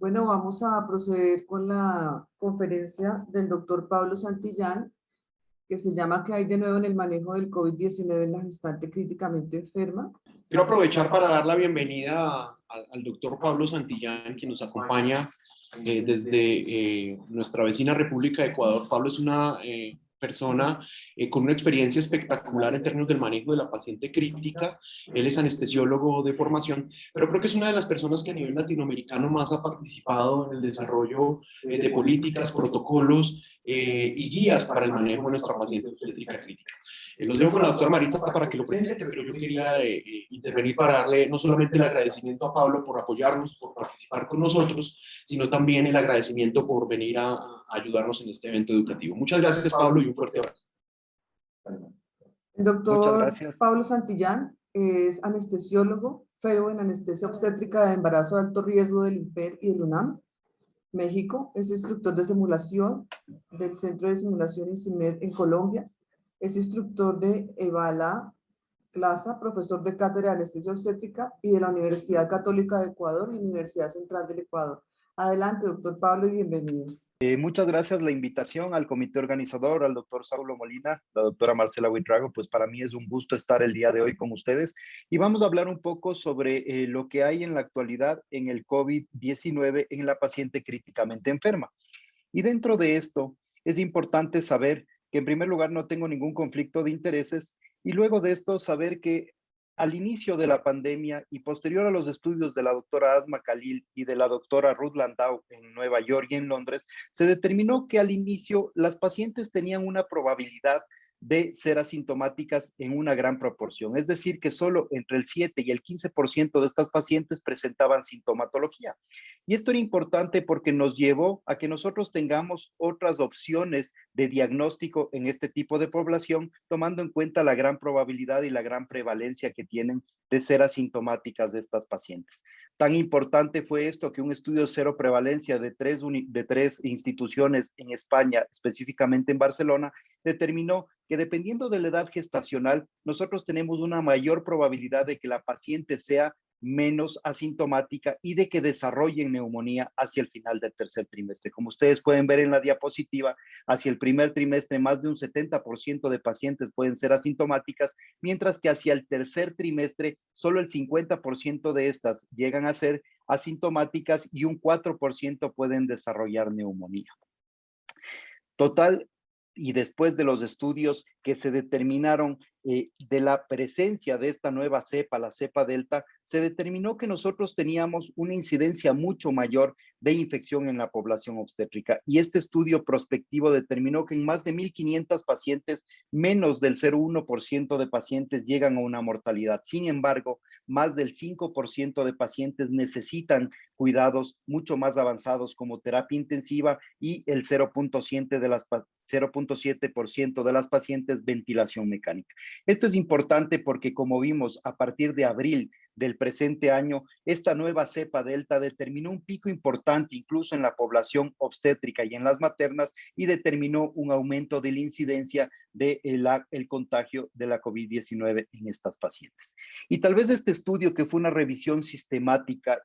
Bueno, vamos a proceder con la conferencia del doctor Pablo Santillán, que se llama ¿Qué hay de nuevo en el manejo del COVID-19 en la gestante críticamente enferma? Quiero aprovechar para dar la bienvenida al doctor Pablo Santillán, que nos acompaña desde nuestra vecina República de Ecuador. Pablo es una persona con una experiencia espectacular en términos del manejo de la paciente crítica. Él es anestesiólogo de formación, pero creo que es una de las personas que a nivel latinoamericano más ha participado en el desarrollo de políticas, protocolos y guías para el manejo de nuestra paciente obstétrica crítica. Los dejo con la doctora Maritza para que lo presente, pero yo quería intervenir para darle no solamente el agradecimiento a Pablo por apoyarnos, por participar con nosotros, sino también el agradecimiento por venir a ayudarnos en este evento educativo. Muchas gracias, Pablo, y un fuerte abrazo. El doctor Pablo Santillán es anestesiólogo, fellow en anestesia obstétrica de embarazo de alto riesgo del INPER y del UNAM, México. Es instructor de simulación del Centro de Simulación INSIMED en Colombia. Es instructor de EVALA Plaza, profesor de cátedra de anestesia obstétrica y de la Universidad Católica de Ecuador y Universidad Central del Ecuador. Adelante, doctor Pablo, y bienvenido. Muchas gracias la invitación al comité organizador, al doctor Saulo Molina, la doctora Marcela Huitrago. Pues para mí es un gusto estar el día de hoy con ustedes y vamos a hablar un poco sobre lo que hay en la actualidad en el COVID-19 en la paciente críticamente enferma. Y dentro de esto es importante saber que en primer lugar no tengo ningún conflicto de intereses y luego de esto saber que al inicio de la pandemia y posterior a los estudios de la doctora Asma Khalil y de la doctora Ruth Landau en Nueva York y en Londres, se determinó que al inicio las pacientes tenían una probabilidad de ser asintomáticas en una gran proporción. Es decir, que solo entre el 7 y el 15% de estas pacientes presentaban sintomatología. Y esto era importante porque nos llevó a que nosotros tengamos otras opciones de diagnóstico en este tipo de población, tomando en cuenta la gran probabilidad y la gran prevalencia que tienen de ser asintomáticas de estas pacientes. Tan importante fue esto que un estudio de cero prevalencia de tres instituciones en España, específicamente en Barcelona, determinó que dependiendo de la edad gestacional, nosotros tenemos una mayor probabilidad de que la paciente sea menos asintomática y de que desarrollen neumonía hacia el final del tercer trimestre. Como ustedes pueden ver en la diapositiva, hacia el primer trimestre más de un 70% de pacientes pueden ser asintomáticas, mientras que hacia el tercer trimestre solo el 50% de estas llegan a ser asintomáticas y un 4% pueden desarrollar neumonía. Total, y después de los estudios que se determinaron de la presencia de esta nueva cepa, la cepa delta, se determinó que nosotros teníamos una incidencia mucho mayor de infección en la población obstétrica. Y este estudio prospectivo determinó que en más de 1,500 pacientes, menos del 0,1% de pacientes llegan a una mortalidad. Sin embargo, más del 5% de pacientes necesitan cuidados mucho más avanzados como terapia intensiva y el 0,7% de las pacientes ventilación mecánica. Esto es importante porque, como vimos, a partir de abril del presente año, esta nueva cepa delta determinó un pico importante incluso en la población obstétrica y en las maternas y determinó un aumento de la incidencia del contagio de la COVID-19 en estas pacientes. Y tal vez este estudio, que fue una revisión sistemática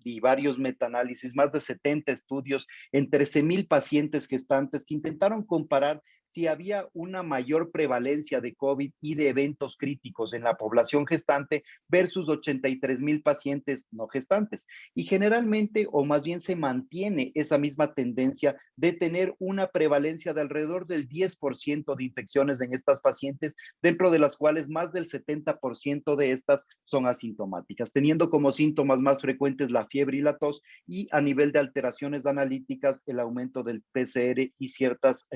y varios metaanálisis, más de 70 estudios en 13,000 pacientes gestantes que intentaron comparar si había una mayor prevalencia de COVID y de eventos críticos en la población gestante versus 83,000 pacientes no gestantes. Y generalmente, o más bien se mantiene esa misma tendencia de tener una prevalencia de alrededor del 10% de infecciones en estas pacientes, dentro de las cuales más del 70% de estas son asintomáticas, teniendo como síntomas más frecuentes la fiebre y la tos, y a nivel de alteraciones analíticas, el aumento del PCR y ciertas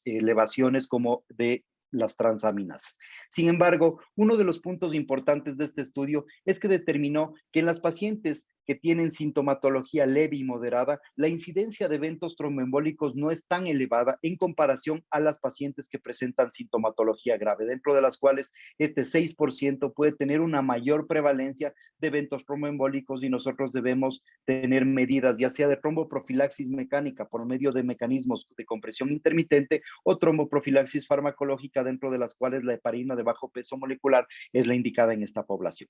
elevaciones como de las transaminasas. Sin embargo, uno de los puntos importantes de este estudio es que determinó que en las pacientes que tienen sintomatología leve y moderada, la incidencia de eventos tromboembólicos no es tan elevada en comparación a las pacientes que presentan sintomatología grave, dentro de las cuales este 6% puede tener una mayor prevalencia de eventos tromboembólicos, y nosotros debemos tener medidas ya sea de tromboprofilaxis mecánica por medio de mecanismos de compresión intermitente o tromboprofilaxis farmacológica, dentro de las cuales la heparina de bajo peso molecular es la indicada en esta población.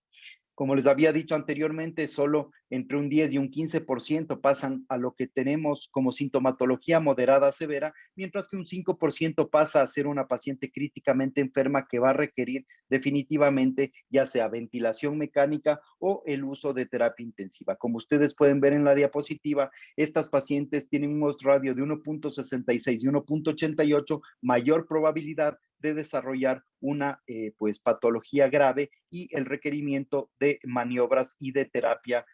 Como les había dicho anteriormente, solo entre un 10 y un 15% pasan a lo que tenemos como sintomatología moderada a severa, mientras que un 5% pasa a ser una paciente críticamente enferma que va a requerir definitivamente ya sea ventilación mecánica o el uso de terapia intensiva. Como ustedes pueden ver en la diapositiva, estas pacientes tienen un odds radio de 1.66 y 1.88, mayor probabilidad de desarrollar una pues patología grave y el requerimiento de maniobras y de terapia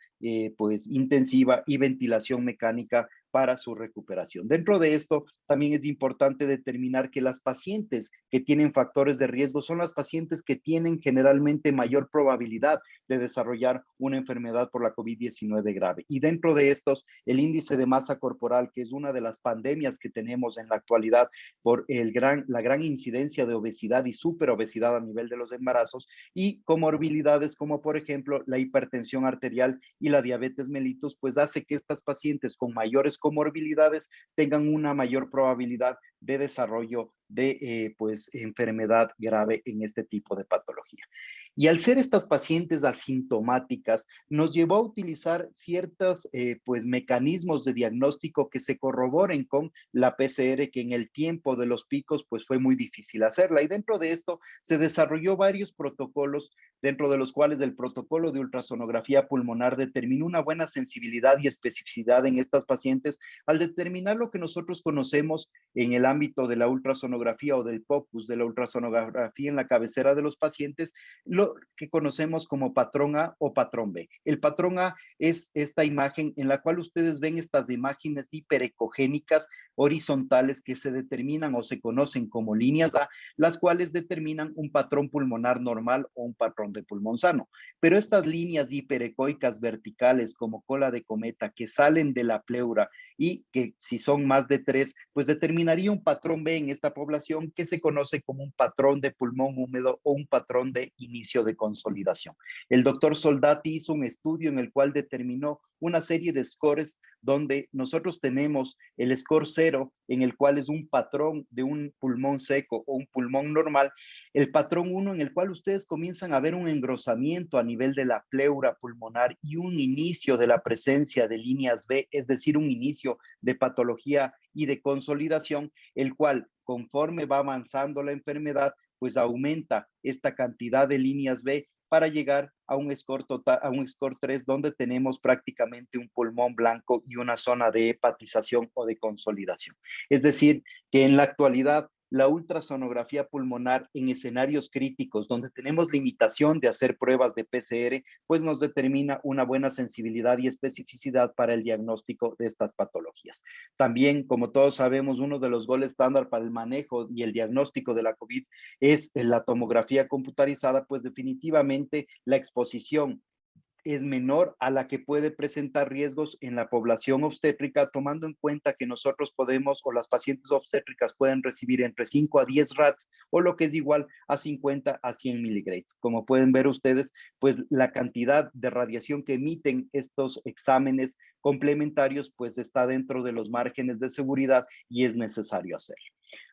pues intensiva y ventilación mecánica para su recuperación. Dentro de esto, también es importante determinar que las pacientes que tienen factores de riesgo son las pacientes que tienen generalmente mayor probabilidad de desarrollar una enfermedad por la COVID-19 grave. Y dentro de estos, el índice de masa corporal, que es una de las pandemias que tenemos en la actualidad por la gran incidencia de obesidad y superobesidad a nivel de los embarazos, y comorbilidades como por ejemplo la hipertensión arterial y la diabetes mellitus, pues hace que estas pacientes con mayores comorbilidades tengan una mayor probabilidad de desarrollo de pues enfermedad grave en este tipo de patología. Y al ser estas pacientes asintomáticas, nos llevó a utilizar ciertos pues mecanismos de diagnóstico que se corroboren con la PCR, que en el tiempo de los picos pues fue muy difícil hacerla. Y dentro de esto se desarrolló varios protocolos, dentro de los cuales el protocolo de ultrasonografía pulmonar determinó una buena sensibilidad y especificidad en estas pacientes al determinar lo que nosotros conocemos en el ámbito de la ultrasonografía o del POCUS, de la ultrasonografía en la cabecera de los pacientes, lo que conocemos como patrón A o patrón B. El patrón A es esta imagen en la cual ustedes ven estas imágenes hiperecogénicas horizontales que se determinan o se conocen como líneas A, las cuales determinan un patrón pulmonar normal o un patrón de pulmón sano. Pero estas líneas hiperecoicas verticales como cola de cometa que salen de la pleura y que si son más de 3, pues determinaría un patrón B en esta población que se conoce como un patrón de pulmón húmedo o un patrón de inicio de consolidación. El doctor Soldati hizo un estudio en el cual determinó una serie de scores donde nosotros tenemos el score 0, en el cual es un patrón de un pulmón seco o un pulmón normal, el patrón 1 en el cual ustedes comienzan a ver un engrosamiento a nivel de la pleura pulmonar y un inicio de la presencia de líneas B, es decir, un inicio de patología y de consolidación, el cual conforme va avanzando la enfermedad, pues aumenta esta cantidad de líneas B para llegar a un score total, a un score 3, donde tenemos prácticamente un pulmón blanco y una zona de hepatización o de consolidación. Es decir, que en la actualidad la ultrasonografía pulmonar en escenarios críticos donde tenemos limitación de hacer pruebas de PCR, pues nos determina una buena sensibilidad y especificidad para el diagnóstico de estas patologías. También, como todos sabemos, uno de los gold estándar para el manejo y el diagnóstico de la COVID es la tomografía computarizada, pues definitivamente la exposición es menor a la que puede presentar riesgos en la población obstétrica, tomando en cuenta que nosotros podemos o las pacientes obstétricas pueden recibir entre 5 a 10 RATs o lo que es igual a 50 a 100 miligrados. Como pueden ver ustedes, pues la cantidad de radiación que emiten estos exámenes complementarios pues está dentro de los márgenes de seguridad y es necesario hacerlo.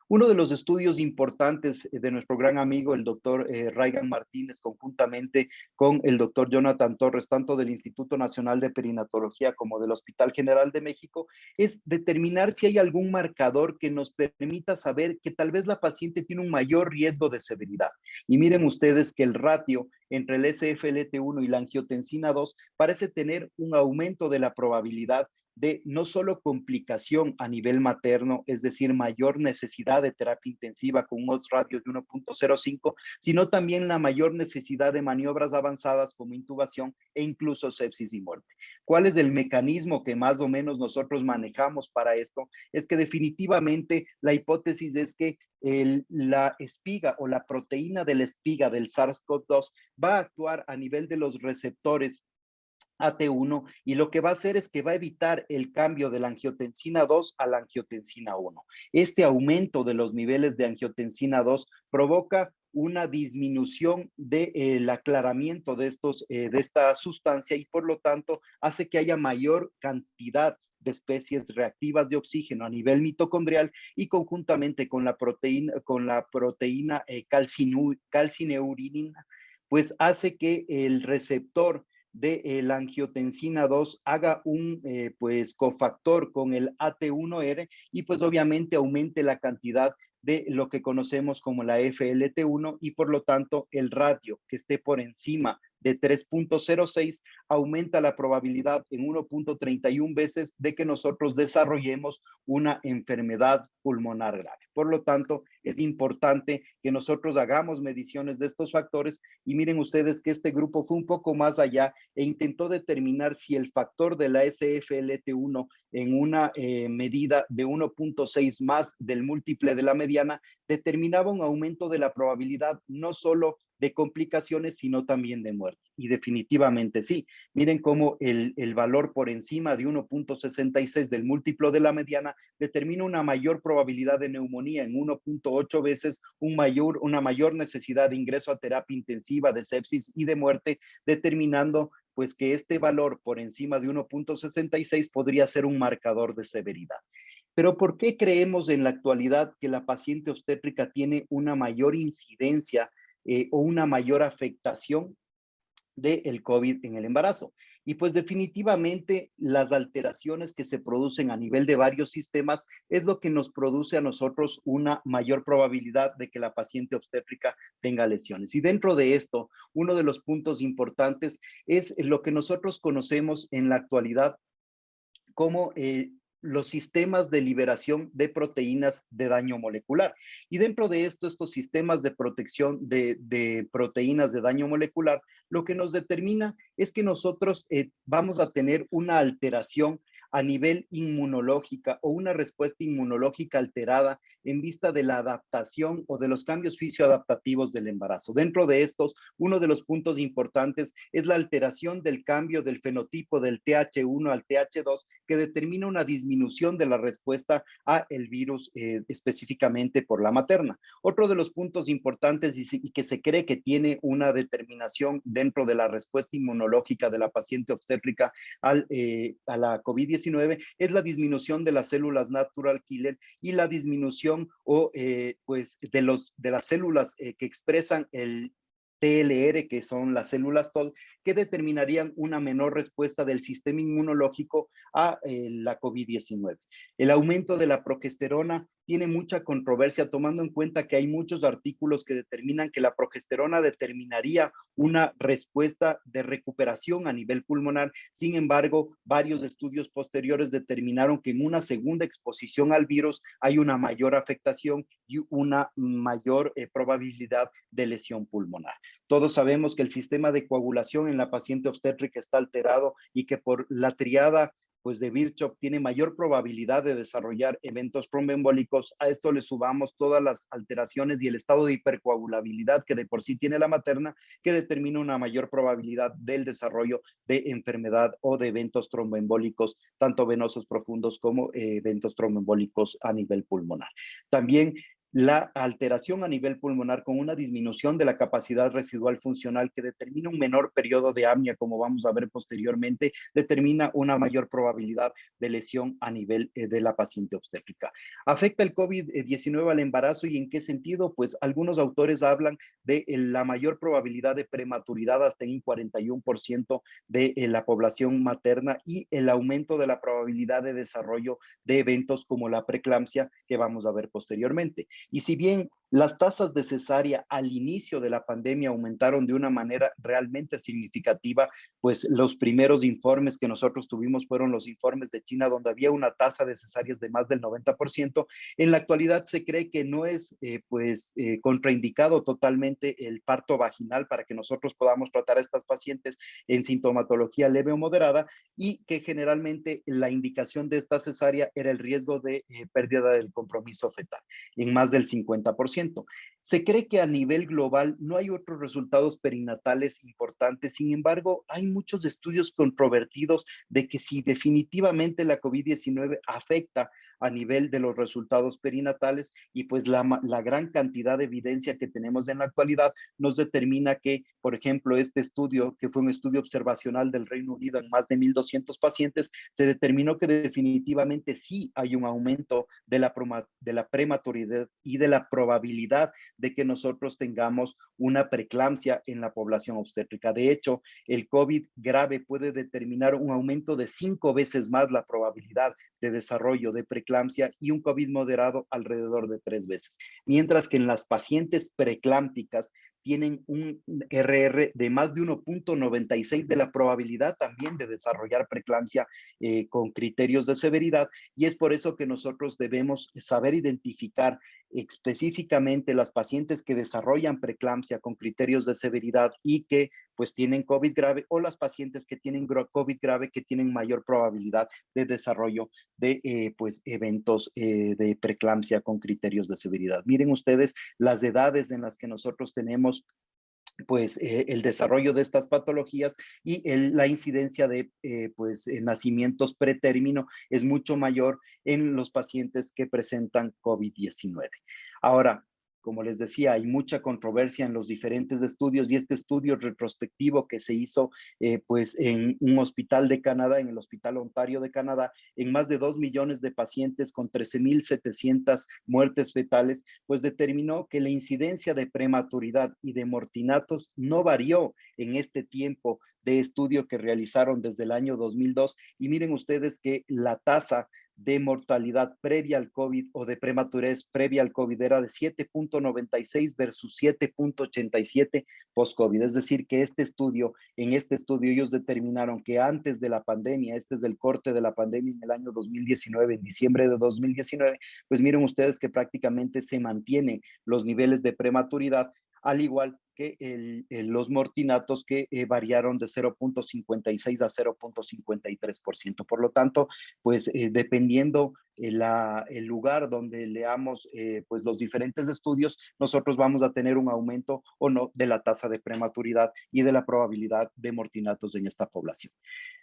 Uno de los estudios importantes de nuestro gran amigo, el doctor Raigan Martínez, conjuntamente con el doctor Jonathan Torres, tanto del Instituto Nacional de Perinatología como del Hospital General de México, es determinar si hay algún marcador que nos permita saber que tal vez la paciente tiene un mayor riesgo de severidad. Y miren ustedes que el ratio entre el SFLT1 y la angiotensina 2 parece tener un aumento de la probabilidad de no solo complicación a nivel materno, es decir, mayor necesidad de terapia intensiva con un odds ratio de 1.05, sino también la mayor necesidad de maniobras avanzadas como intubación e incluso sepsis y muerte. ¿Cuál es el mecanismo que más o menos nosotros manejamos para esto? Es que definitivamente la hipótesis es que la espiga o la proteína de la espiga del SARS-CoV-2 va a actuar a nivel de los receptores AT1 y lo que va a hacer es que va a evitar el cambio de la angiotensina 2 a la angiotensina 1. Este aumento de los niveles de angiotensina 2 provoca una disminución del aclaramiento de esta sustancia y por lo tanto hace que haya mayor cantidad de especies reactivas de oxígeno a nivel mitocondrial y conjuntamente con la proteína calcineurinina, pues hace que el receptor de la angiotensina 2 haga un pues cofactor con el AT1R y pues obviamente aumente la cantidad de lo que conocemos como la FLT1 y por lo tanto el radio que esté por encima de 3.06 aumenta la probabilidad en 1.31 veces de que nosotros desarrollemos una enfermedad pulmonar grave. Por lo tanto, es importante que nosotros hagamos mediciones de estos factores y miren ustedes que este grupo fue un poco más allá e intentó determinar si el factor de la SFLT1 en una medida de 1.6 más del múltiple de la mediana determinaba un aumento de la probabilidad no solo de complicaciones, sino también de muerte. Y definitivamente sí. Miren cómo el valor por encima de 1.66 del múltiplo de la mediana determina una mayor probabilidad de neumonía en 1.8 veces, una mayor necesidad de ingreso a terapia intensiva, de sepsis y de muerte, determinando pues que este valor por encima de 1.66 podría ser un marcador de severidad. Pero ¿por qué creemos en la actualidad que la paciente obstétrica tiene una mayor incidencia o una mayor afectación del COVID en el embarazo? Y pues definitivamente las alteraciones que se producen a nivel de varios sistemas es lo que nos produce a nosotros una mayor probabilidad de que la paciente obstétrica tenga lesiones. Y dentro de esto, uno de los puntos importantes es lo que nosotros conocemos en la actualidad como los sistemas de liberación de proteínas de daño molecular. Y dentro de esto, estos sistemas de protección de proteínas de daño molecular, lo que nos determina es que nosotros vamos a tener una alteración a nivel inmunológica o una respuesta inmunológica alterada en vista de la adaptación o de los cambios fisioadaptativos del embarazo. Dentro de estos, uno de los puntos importantes es la alteración del cambio del fenotipo del TH1 al TH2 que determina una disminución de la respuesta a el virus específicamente por la materna. Otro de los puntos importantes y que se cree que tiene una determinación dentro de la respuesta inmunológica de la paciente obstétrica a la COVID-19 es la disminución de las células natural killer y la disminución pues de las células que expresan el TLR, que son las células TOL, que determinarían una menor respuesta del sistema inmunológico a la COVID-19. El aumento de la progesterona tiene mucha controversia, tomando en cuenta que hay muchos artículos que determinan que la progesterona determinaría una respuesta de recuperación a nivel pulmonar. Sin embargo, varios estudios posteriores determinaron que en una segunda exposición al virus hay una mayor afectación y una mayor probabilidad de lesión pulmonar. Todos sabemos que el sistema de coagulación en la paciente obstétrica está alterado y que por la triada pues de Virchow tiene mayor probabilidad de desarrollar eventos tromboembólicos. A esto le subamos todas las alteraciones y el estado de hipercoagulabilidad que de por sí tiene la materna, que determina una mayor probabilidad del desarrollo de enfermedad o de eventos tromboembólicos, tanto venosos profundos como eventos tromboembólicos a nivel pulmonar. También la alteración a nivel pulmonar con una disminución de la capacidad residual funcional que determina un menor periodo de apnea, como vamos a ver posteriormente, determina una mayor probabilidad de lesión a nivel de la paciente obstétrica. ¿Afecta el COVID-19 al embarazo y en qué sentido? Pues algunos autores hablan de la mayor probabilidad de prematuridad hasta en un 41% de la población materna y el aumento de la probabilidad de desarrollo de eventos como la preeclampsia que vamos a ver posteriormente. Y si bien las tasas de cesárea al inicio de la pandemia aumentaron de una manera realmente significativa, pues los primeros informes que nosotros tuvimos fueron los informes de China, donde había una tasa de cesáreas de más del 90%. En la actualidad se cree que no es contraindicado totalmente el parto vaginal para que nosotros podamos tratar a estas pacientes en sintomatología leve o moderada y que generalmente la indicación de esta cesárea era el riesgo de pérdida del compromiso fetal en más del 50%. Se cree que a nivel global no hay otros resultados perinatales importantes, sin embargo, hay muchos estudios controvertidos de que si definitivamente la COVID-19 afecta a nivel de los resultados perinatales y pues la gran cantidad de evidencia que tenemos en la actualidad nos determina que, por ejemplo, este estudio, que fue un estudio observacional del Reino Unido en más de 1,200 pacientes, se determinó que definitivamente sí hay un aumento de la prematuridad y de la probabilidad probabilidad de que nosotros tengamos una preeclampsia en la población obstétrica. De hecho, el COVID grave puede determinar un aumento de 5 veces más la probabilidad de desarrollo de preeclampsia y un COVID moderado alrededor de 3 veces. Mientras que en las pacientes preeclámpticas tienen un RR de más de 1.96 de la probabilidad también de desarrollar preeclampsia con criterios de severidad, y es por eso que nosotros debemos saber identificar específicamente las pacientes que desarrollan preeclampsia con criterios de severidad y que pues tienen COVID grave, o las pacientes que tienen COVID grave que tienen mayor probabilidad de desarrollo de pues eventos de preeclampsia con criterios de severidad. Miren ustedes las edades en las que nosotros tenemos pues el desarrollo de estas patologías, y la incidencia de pues nacimientos pretérmino es mucho mayor en los pacientes que presentan COVID-19. Ahora, como les decía, hay mucha controversia en los diferentes estudios, y este estudio retrospectivo que se hizo pues en un hospital de Canadá, en el Hospital Ontario de Canadá, en más de 2 millones de pacientes con 13,700 muertes fetales, pues determinó que la incidencia de prematuridad y de mortinatos no varió en este tiempo de estudio que realizaron desde el año 2002. Y miren ustedes que la tasa de mortalidad previa al COVID o de prematurez previa al COVID era de 7.96 versus 7.87 post-COVID. Es decir, que en este estudio ellos determinaron que antes de la pandemia, este es del corte de la pandemia en el año 2019, en diciembre de 2019, pues miren ustedes que prácticamente se mantienen los niveles de prematuridad, al igual que los mortinatos que variaron de 0.56 a 0.53%. Por lo tanto, pues dependiendo el lugar donde leamos pues los diferentes estudios, nosotros vamos a tener un aumento o no de la tasa de prematuridad y de la probabilidad de mortinatos en esta población.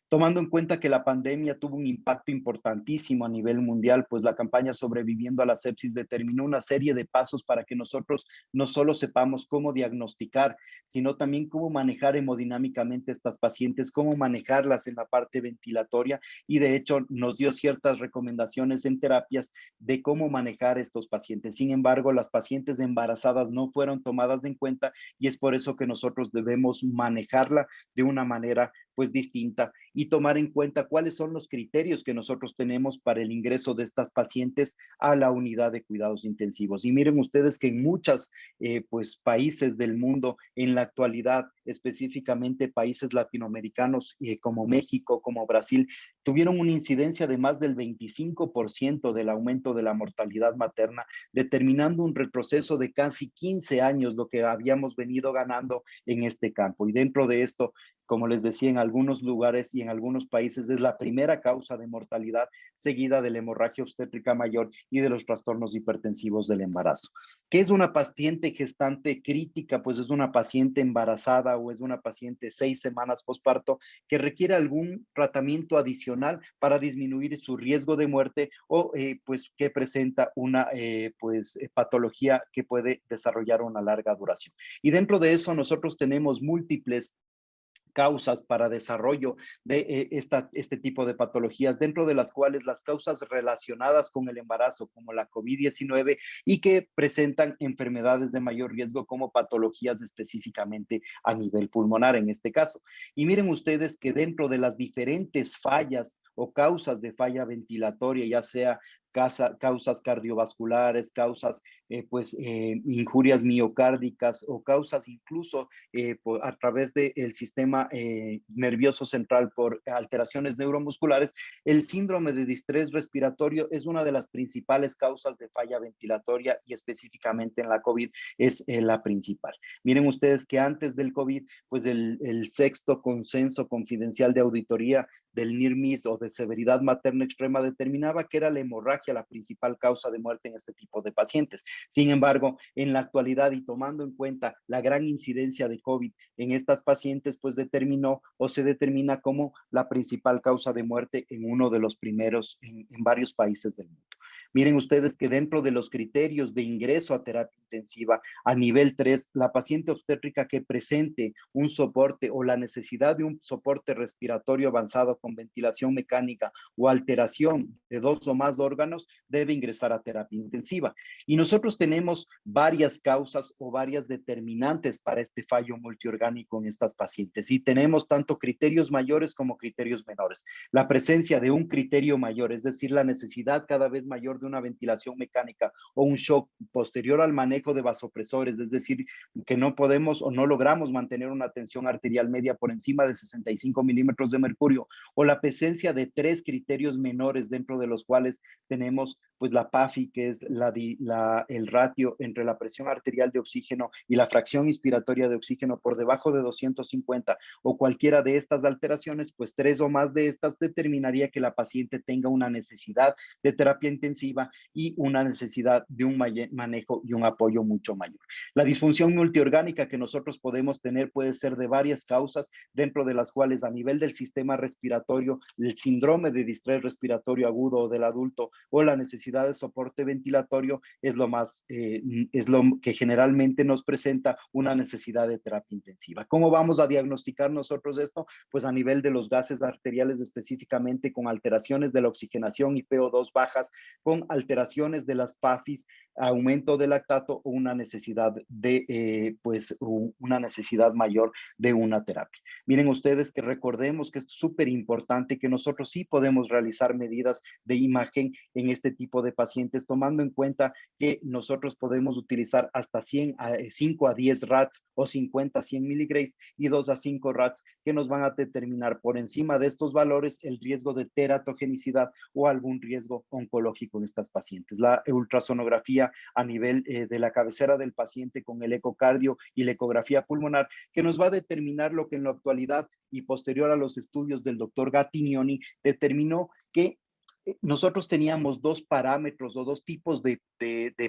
Tomando en cuenta que la pandemia tuvo un impacto importantísimo a nivel mundial, pues la campaña Sobreviviendo a la Sepsis determinó una serie de pasos para que nosotros no solo sepamos cómo diagnosticar, sino también cómo manejar hemodinámicamente estas pacientes, cómo manejarlas en la parte ventilatoria, y de hecho nos dio ciertas recomendaciones en terapias de cómo manejar estos pacientes. Sin embargo, las pacientes embarazadas no fueron tomadas en cuenta, y es por eso que nosotros debemos manejarla de una manera pues distinta, y tomar en cuenta cuáles son los criterios que nosotros tenemos para el ingreso de estas pacientes a la unidad de cuidados intensivos. Y miren ustedes que en muchos pues países del mundo en la actualidad, específicamente países latinoamericanos como México, como Brasil, tuvieron una incidencia de más del 25% del aumento de la mortalidad materna, determinando un retroceso de casi 15 años, lo que habíamos venido ganando en este campo. Y dentro de esto, como les decía, en algunos lugares y en algunos países es la primera causa de mortalidad, seguida de la hemorragia obstétrica mayor y de los trastornos hipertensivos del embarazo. ¿Qué es una paciente gestante crítica? Pues es una paciente embarazada o es una paciente 6 semanas posparto que requiere algún tratamiento adicional para disminuir su riesgo de muerte, o pues que presenta una patología que puede desarrollar una larga duración. Y dentro de eso nosotros tenemos múltiples causas para desarrollo de este tipo de patologías, dentro de las cuales las causas relacionadas con el embarazo, como la COVID-19, y que presentan enfermedades de mayor riesgo, como patologías específicamente a nivel pulmonar en este caso. Y miren ustedes que dentro de las diferentes fallas o causas de falla ventilatoria, ya sea causas cardiovasculares, causas injurias miocárdicas, o causas incluso a través del sistema nervioso central por alteraciones neuromusculares, el síndrome de distrés respiratorio es una de las principales causas de falla ventilatoria, y específicamente en la COVID es la principal. Miren ustedes que antes del COVID, pues el sexto consenso confidencial de auditoría del NIRMIS o de severidad materna extrema determinaba que era la hemorragia la principal causa de muerte en este tipo de pacientes. Sin embargo, en la actualidad, y tomando en cuenta la gran incidencia de COVID en estas pacientes, pues determinó o se determina como la principal causa de muerte en uno de los primeros en varios países del mundo. Miren ustedes que dentro de los criterios de ingreso a terapia intensiva a nivel 3, la paciente obstétrica que presente un soporte o la necesidad de un soporte respiratorio avanzado con ventilación mecánica o alteración de 2 o más órganos debe ingresar a terapia intensiva. Y nosotros tenemos varias causas o varias determinantes para este fallo multiorgánico en estas pacientes y tenemos tanto criterios mayores como criterios menores. La presencia de un criterio mayor, es decir, la necesidad cada vez mayor de una ventilación mecánica o un shock posterior al manejo de vasopresores, es decir, que no podemos o no logramos mantener una tensión arterial media por encima de 65 milímetros de mercurio, o la presencia de 3 criterios menores dentro de los cuales tenemos pues la PAFI, que es el ratio entre la presión arterial de oxígeno y la fracción inspiratoria de oxígeno por debajo de 250, o cualquiera de estas alteraciones, pues 3 o más de estas determinaría que la paciente tenga una necesidad de terapia intensiva y una necesidad de un manejo y un apoyo mucho mayor. La disfunción multiorgánica que nosotros podemos tener puede ser de varias causas, dentro de las cuales a nivel del sistema respiratorio, el síndrome de distrés respiratorio agudo del adulto o la necesidad de soporte ventilatorio es lo que generalmente nos presenta una necesidad de terapia intensiva. ¿Cómo vamos a diagnosticar nosotros esto? Pues a nivel de los gases arteriales, específicamente con alteraciones de la oxigenación y PO2 bajas, con alteraciones de las PAFIs, aumento del lactato o una necesidad una necesidad mayor de una terapia. Miren ustedes que recordemos que es súper importante que nosotros sí podemos realizar medidas de imagen en este tipo de pacientes, tomando en cuenta que nosotros podemos utilizar hasta 5 a 10 RATs o 50 a 100 miligrays y 2 a 5 RATs que nos van a determinar por encima de estos valores el riesgo de teratogenicidad o algún riesgo oncológico en estas pacientes. La ultrasonografía a nivel de la cabecera del paciente con el ecocardio y la ecografía pulmonar, que nos va a determinar lo que en la actualidad y posterior a los estudios del doctor Gattignoni determinó que nosotros teníamos 2 parámetros o 2 tipos de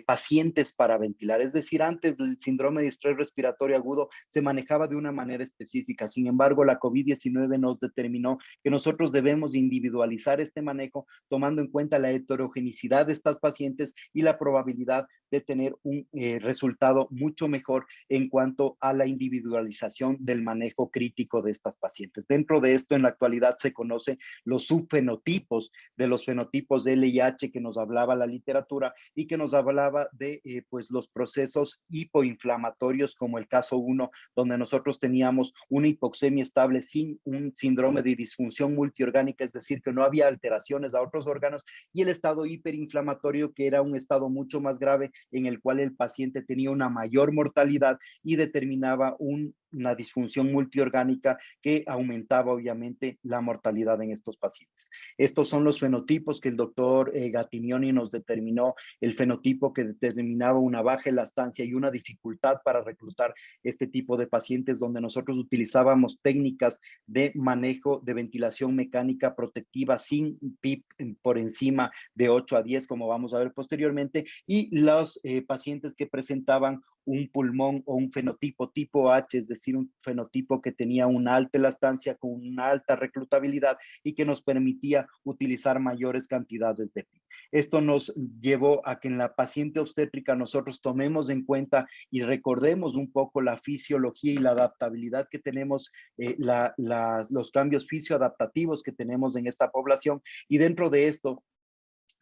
pacientes para ventilar. Es decir, antes el síndrome de estrés respiratorio agudo se manejaba de una manera específica. Sin embargo, la COVID-19 nos determinó que nosotros debemos individualizar este manejo tomando en cuenta la heterogenicidad de estas pacientes y la probabilidad de tener un resultado mucho mejor en cuanto a la individualización del manejo crítico de estas pacientes. Dentro de esto, en la actualidad se conoce los subfenotipos de los fenotipos de LIH que nos hablaba la literatura y que nos hablaba de pues los procesos hipoinflamatorios, como el caso 1, donde nosotros teníamos una hipoxemia estable sin un síndrome de disfunción multiorgánica, es decir, que no había alteraciones a otros órganos, y el estado hiperinflamatorio, que era un estado mucho más grave en el cual el paciente tenía una mayor mortalidad y determinaba una disfunción multiorgánica que aumentaba obviamente la mortalidad en estos pacientes. Estos son los fenotipos que el doctor Gattignoni nos determinó, el fenotipo que determinaba una baja elastancia y una dificultad para reclutar este tipo de pacientes, donde nosotros utilizábamos técnicas de manejo de ventilación mecánica protectiva sin PIP por encima de 8 a 10, como vamos a ver posteriormente, y los pacientes que presentaban un pulmón o un fenotipo tipo H, es decir, un fenotipo que tenía una alta elastancia con una alta reclutabilidad y que nos permitía utilizar mayores cantidades de PIB. Esto nos llevó a que en la paciente obstétrica nosotros tomemos en cuenta y recordemos un poco la fisiología y la adaptabilidad que tenemos, los cambios fisioadaptativos que tenemos en esta población, y dentro de esto,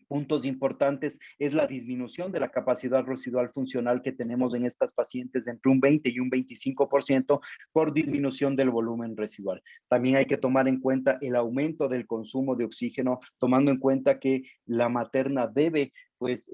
puntos importantes es la disminución de la capacidad residual funcional que tenemos en estas pacientes entre un 20 y un 25% por disminución del volumen residual. También hay que tomar en cuenta el aumento del consumo de oxígeno, tomando en cuenta que la materna debe, pues,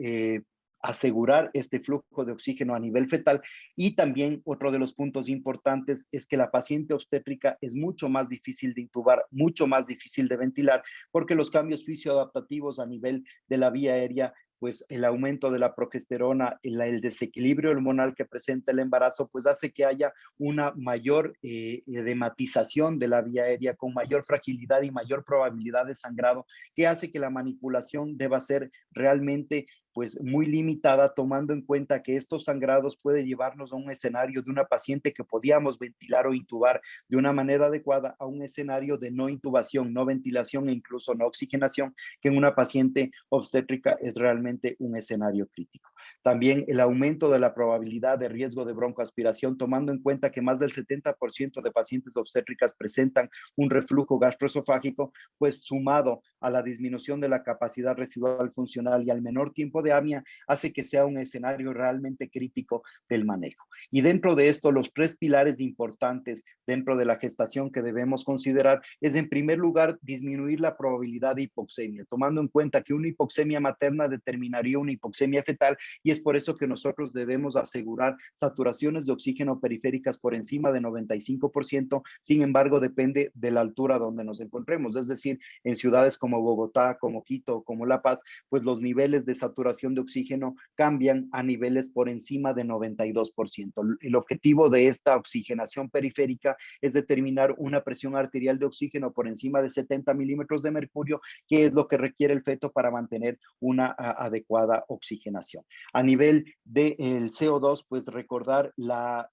asegurar este flujo de oxígeno a nivel fetal. Y también otro de los puntos importantes es que la paciente obstétrica es mucho más difícil de intubar, mucho más difícil de ventilar, porque los cambios fisioadaptativos a nivel de la vía aérea, pues el aumento de la progesterona, el desequilibrio hormonal que presenta el embarazo, pues hace que haya una mayor edematización de la vía aérea, con mayor fragilidad y mayor probabilidad de sangrado, que hace que la manipulación deba ser realmente pues muy limitada, tomando en cuenta que estos sangrados pueden llevarnos a un escenario de una paciente que podíamos ventilar o intubar de una manera adecuada a un escenario de no intubación, no ventilación e incluso no oxigenación, que en una paciente obstétrica es realmente un escenario crítico. También el aumento de la probabilidad de riesgo de broncoaspiración, tomando en cuenta que más del 70% de pacientes obstétricas presentan un reflujo gastroesofágico, pues sumado a la disminución de la capacidad residual funcional y al menor tiempo de apnea, hace que sea un escenario realmente crítico del manejo. Y dentro de esto, los tres pilares importantes dentro de la gestación que debemos considerar es, en primer lugar, disminuir la probabilidad de hipoxemia, tomando en cuenta que una hipoxemia materna determinaría una hipoxemia fetal, y es por eso que nosotros debemos asegurar saturaciones de oxígeno periféricas por encima de 95%, sin embargo, depende de la altura donde nos encontremos, es decir, en ciudades como Bogotá, como Quito, como La Paz, pues los niveles de saturación de oxígeno cambian a niveles por encima de 92%. El objetivo de esta oxigenación periférica es determinar una presión arterial de oxígeno por encima de 70 milímetros de mercurio, que es lo que requiere el feto para mantener una adecuada oxigenación. A nivel del CO2, pues recordar la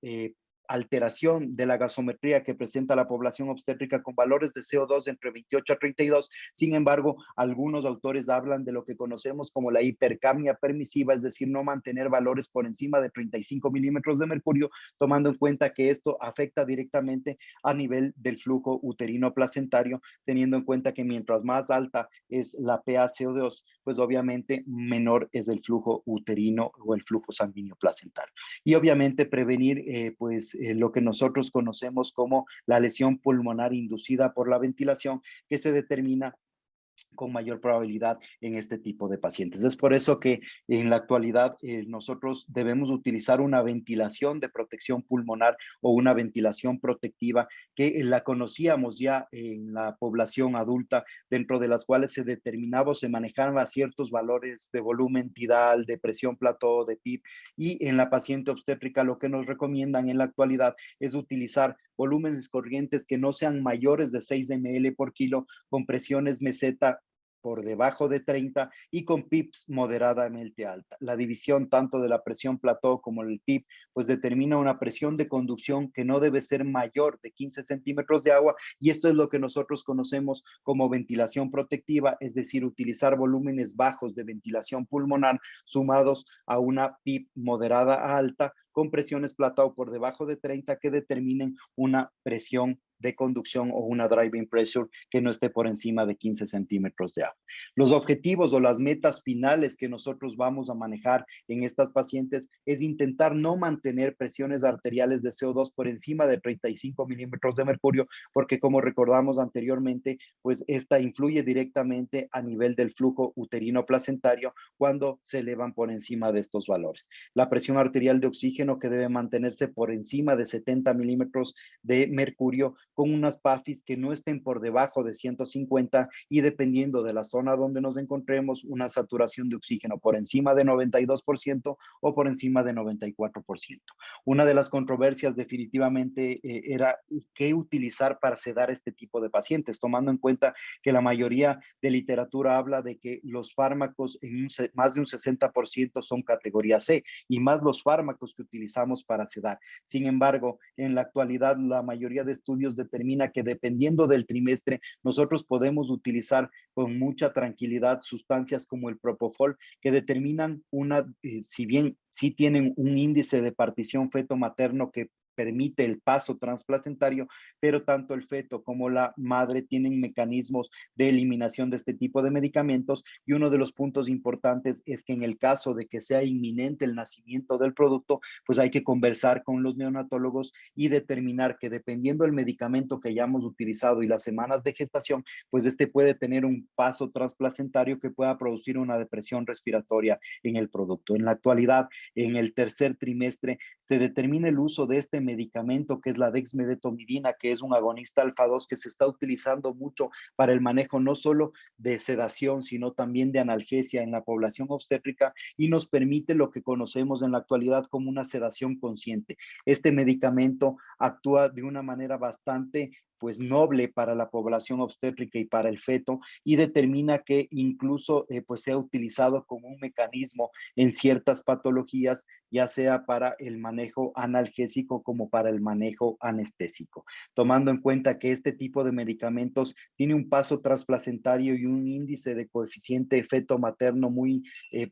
alteración de la gasometría que presenta la población obstétrica con valores de CO2 entre 28 a 32. Sin embargo, algunos autores hablan de lo que conocemos como la hipercapnia permisiva, es decir, no mantener valores por encima de 35 milímetros de mercurio, tomando en cuenta que esto afecta directamente a nivel del flujo uterino placentario, teniendo en cuenta que mientras más alta es la PaCO2, pues obviamente menor es el flujo uterino o el flujo sanguíneo placentario. Y obviamente prevenir lo que nosotros conocemos como la lesión pulmonar inducida por la ventilación, que se determina con mayor probabilidad en este tipo de pacientes. Es por eso que en la actualidad nosotros debemos utilizar una ventilación de protección pulmonar o una ventilación protectiva que la conocíamos ya en la población adulta, dentro de las cuales se determinaba o se manejaban ciertos valores de volumen tidal, de presión plató, de PIB, y en la paciente obstétrica lo que nos recomiendan en la actualidad es utilizar volúmenes corrientes que no sean mayores de 6 ml por kilo, con presiones meseta por debajo de 30 y con PIBs moderadamente alta. La división tanto de la presión plató como el PIB pues determina una presión de conducción que no debe ser mayor de 15 centímetros de agua, y esto es lo que nosotros conocemos como ventilación protectiva, es decir, utilizar volúmenes bajos de ventilación pulmonar sumados a una PIB moderada a alta con presiones plató por debajo de 30 que determinen una presión de conducción o una driving pressure que no esté por encima de 15 centímetros de agua. Los objetivos o las metas finales que nosotros vamos a manejar en estas pacientes es intentar no mantener presiones arteriales de CO2 por encima de 35 milímetros de mercurio, porque como recordamos anteriormente, pues esta influye directamente a nivel del flujo uterino placentario cuando se elevan por encima de estos valores. La presión arterial de oxígeno que debe mantenerse por encima de 70 milímetros de mercurio, con unas PAFIs que no estén por debajo de 150, y dependiendo de la zona donde nos encontremos, una saturación de oxígeno por encima de 92% o por encima de 94%. Una de las controversias definitivamente era qué utilizar para sedar este tipo de pacientes, tomando en cuenta que la mayoría de literatura habla de que los fármacos en más de un 60% son categoría C, y más los fármacos que utilizamos para sedar. Sin embargo, en la actualidad la mayoría de estudios determina que dependiendo del trimestre nosotros podemos utilizar con mucha tranquilidad sustancias como el propofol, que determinan si bien sí tienen un índice de partición feto-materno que permite el paso transplacentario, pero tanto el feto como la madre tienen mecanismos de eliminación de este tipo de medicamentos, y uno de los puntos importantes es que en el caso de que sea inminente el nacimiento del producto, pues hay que conversar con los neonatólogos y determinar que dependiendo del medicamento que hayamos utilizado y las semanas de gestación, pues este puede tener un paso transplacentario que pueda producir una depresión respiratoria en el producto. En la actualidad, en el tercer trimestre, se determina el uso de este medicamento que es la dexmedetomidina, que es un agonista alfa-2 que se está utilizando mucho para el manejo no solo de sedación, sino también de analgesia en la población obstétrica, y nos permite lo que conocemos en la actualidad como una sedación consciente. Este medicamento actúa de una manera bastante pues noble para la población obstétrica y para el feto, y determina que incluso pues sea utilizado como un mecanismo en ciertas patologías, ya sea para el manejo analgésico como para el manejo anestésico, tomando en cuenta que este tipo de medicamentos tiene un paso transplacentario y un índice de coeficiente feto materno muy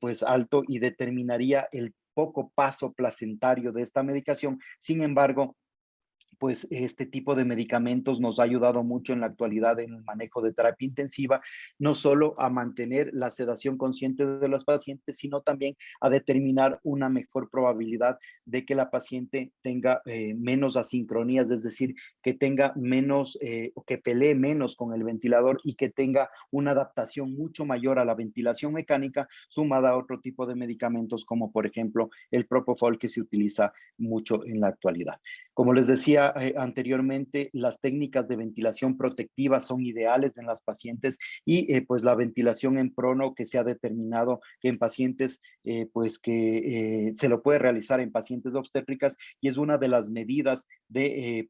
pues alto, y determinaría el poco paso placentario de esta medicación. Sin embargo, pues este tipo de medicamentos nos ha ayudado mucho en la actualidad en el manejo de terapia intensiva, no solo a mantener la sedación consciente de los pacientes, sino también a determinar una mejor probabilidad de que la paciente tenga menos asincronías, es decir, que tenga menos o que pelee menos con el ventilador y que tenga una adaptación mucho mayor a la ventilación mecánica, sumada a otro tipo de medicamentos como por ejemplo el propofol, que se utiliza mucho en la actualidad. Como les decía anteriormente, las técnicas de ventilación protectiva son ideales en las pacientes, y pues la ventilación en prono, que se ha determinado que en pacientes, pues que se lo puede realizar en pacientes obstétricas, y es una de las medidas de,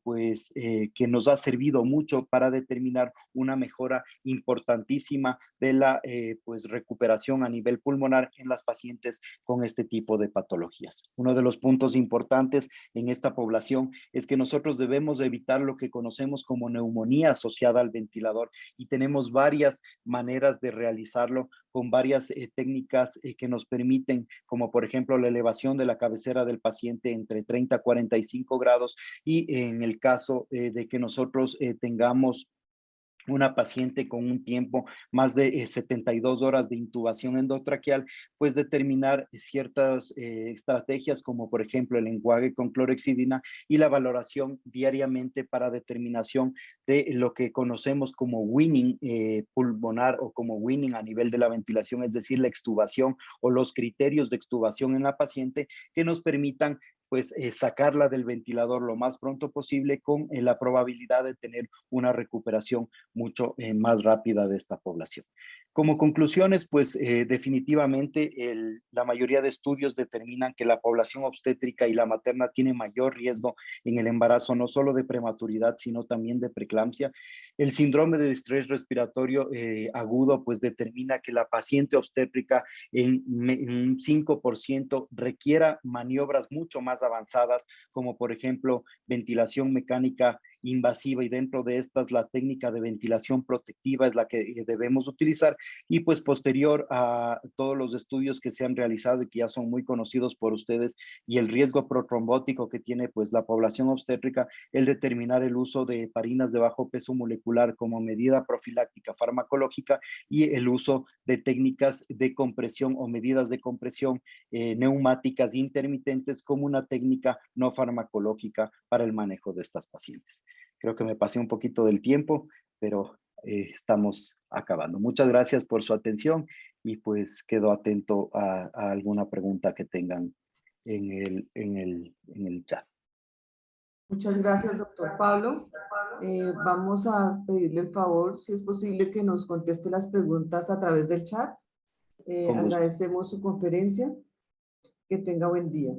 que nos ha servido mucho para determinar una mejora importantísima de la pues recuperación a nivel pulmonar en las pacientes con este tipo de patologías. Uno de los puntos importantes en esta población es que nosotros debemos evitar lo que conocemos como neumonía asociada al ventilador, y tenemos varias maneras de realizarlo con varias técnicas que nos permiten, como por ejemplo la elevación de la cabecera del paciente entre 30 a 45 grados, y en el caso de que nosotros tengamos una paciente con un tiempo más de 72 horas de intubación endotraqueal, pues determinar ciertas estrategias como por ejemplo el enjuague con clorhexidina y la valoración diariamente para determinación de lo que conocemos como winning pulmonar o como winning a nivel de la ventilación, es decir, la extubación o los criterios de extubación en la paciente que nos permitan pues sacarla del ventilador lo más pronto posible, con la probabilidad de tener una recuperación mucho más rápida de esta población. Como conclusiones, pues definitivamente la mayoría de estudios determinan que la población obstétrica y la materna tiene mayor riesgo en el embarazo, no solo de prematuridad, sino también de preeclampsia. El síndrome de estrés respiratorio agudo, pues determina que la paciente obstétrica en un 5% requiera maniobras mucho más avanzadas, como por ejemplo ventilación mecánica invasiva, y dentro de estas la técnica de ventilación protectiva es la que debemos utilizar. Y pues posterior a todos los estudios que se han realizado y que ya son muy conocidos por ustedes, y el riesgo protrombótico que tiene pues la población obstétrica, el determinar el uso de heparinas de bajo peso molecular como medida profiláctica farmacológica, y el uso de técnicas de compresión o medidas de compresión neumáticas intermitentes como una técnica no farmacológica para el manejo de estas pacientes. Creo que me pasé un poquito del tiempo, pero estamos acabando. Muchas gracias por su atención, y pues quedo atento a alguna pregunta que tengan en el chat. Muchas gracias, doctor Pablo. Vamos a pedirle el favor, si es posible, que nos conteste las preguntas a través del chat. Con gusto. Agradecemos su conferencia. Que tenga buen día.